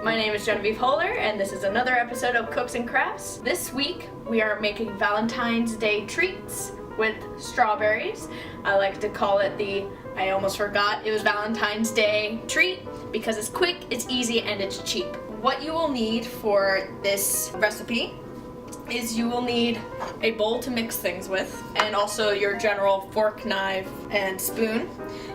My name is Genevieve Holler, and this is another episode of Cooks and Crafts. This week, we are making Valentine's Day treats with strawberries. I like to call it I almost forgot, it was Valentine's Day treat because it's quick, it's easy, and it's cheap. What you will need for this recipe is you will need a bowl to mix things with, and also your general fork, knife, and spoon.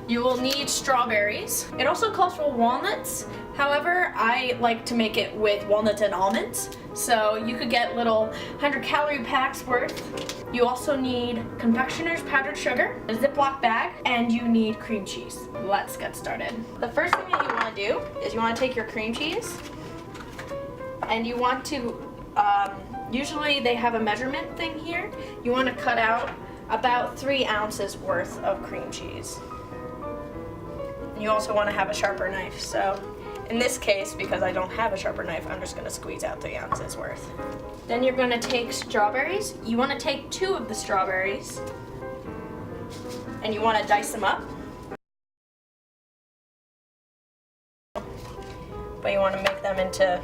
You will need strawberries. It also calls for walnuts. However, I like to make it with walnuts and almonds. So you could get little 100-calorie packs worth. You also need confectioner's powdered sugar, a Ziploc bag, and you need cream cheese. Let's get started. The first thing that you want to do is you want to take your cream cheese, and you want to, usually they have a measurement thing here. You want to cut out about 3 ounces worth of cream cheese. And you also want to have a sharper knife. So in this case, because I don't have a sharper knife, I'm just going to squeeze out 3 ounces worth. Then you're going to take strawberries. You want to take 2 of the strawberries, and you want to dice them up. But you want to make them into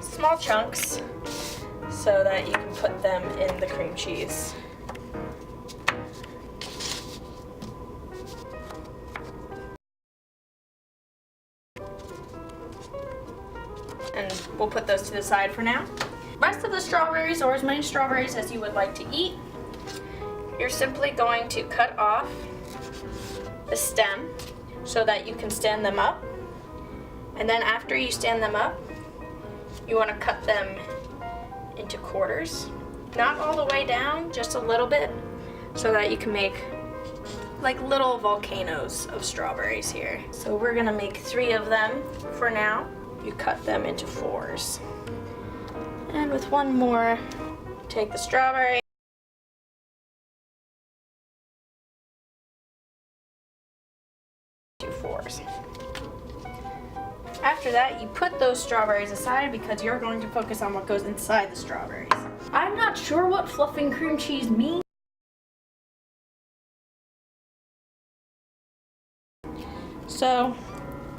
small chunks so that you can put them in the cream cheese. And we'll put those to the side for now. Rest of the strawberries, or as many strawberries as you would like to eat, you're simply going to cut off the stem so that you can stand them up. And then after you stand them up, you want to cut them into quarters. Not all the way down, just a little bit, so that you can make like little volcanoes of strawberries here. So we're gonna make 3 of them for now. You cut them into 4s. And with one more, take the strawberry, do 4s. After that, you put those strawberries aside because you're going to focus on what goes inside the strawberries. I'm not sure what fluffing cream cheese means. So,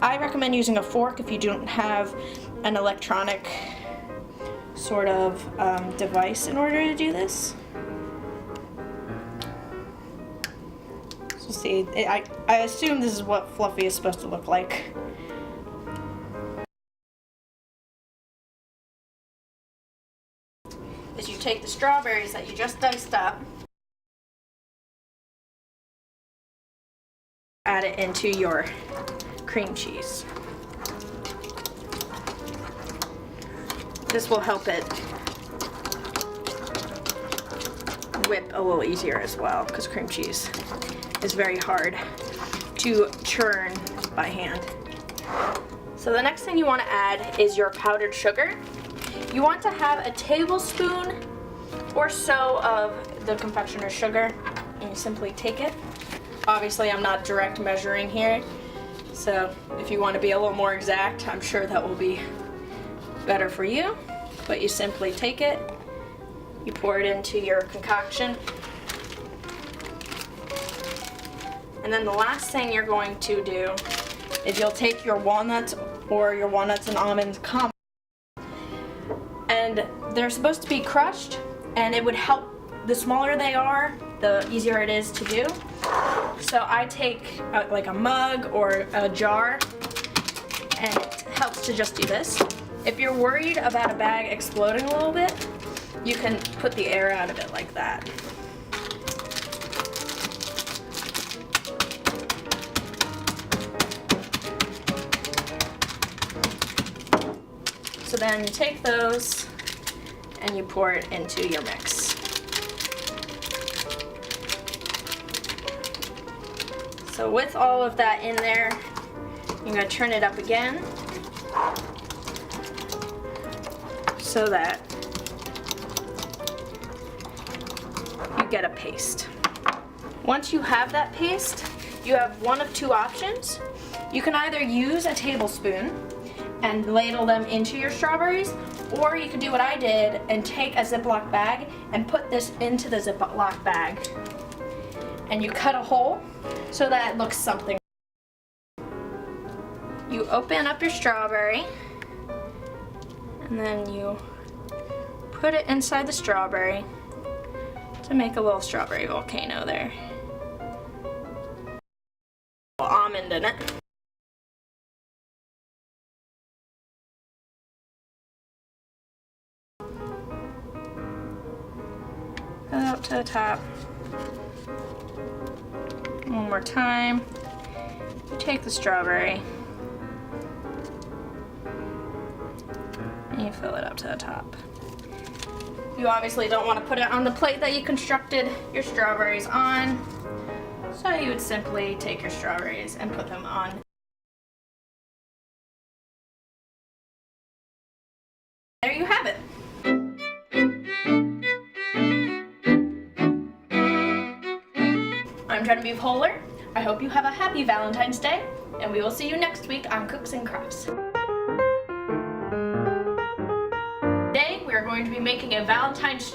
I recommend using a fork if you don't have an electronic sort of device in order to do this. So see, I assume this is what fluffy is supposed to look like. Is you take the strawberries that you just diced up, add it into your cream cheese. This will help it whip a little easier as well, because cream cheese is very hard to churn by hand. So the next thing you want to add is your powdered sugar. You want to have a tablespoon or so of the confectioner's sugar, and you simply take it. Obviously, I'm not direct measuring here, so if you want to be a little more exact, I'm sure that will be better for you. But you simply take it, you pour it into your concoction, and then the last thing you're going to do is you'll take your walnuts or your walnuts and almonds combo, and they're supposed to be crushed, and it would help. The smaller they are, the easier it is to do. So I take like a mug or a jar, and it helps to just do this. If you're worried about a bag exploding a little bit, you can put the air out of it like that. So then you take those and you pour it into your mix. So with all of that in there, you're going to turn it up again so that you get a paste. Once you have that paste, you have one of 2 options. You can either use a tablespoon and ladle them into your strawberries, or you could do what I did and take a Ziploc bag and put this into the Ziploc bag. And you cut a hole so that it looks something. You open up your strawberry, And then you put it inside the strawberry to make a little strawberry volcano there. Almond in it. Put it up to the top. One more time. You take the strawberry and you fill it up to the top. You obviously don't want to put it on the plate that you constructed your strawberries on, so you would simply take your strawberries and put them on. There you have it. I'm Genevieve Holler. I hope you have a happy Valentine's Day, and we will see you next week on Cooks and Crafts. Today we are going to be making a Valentine's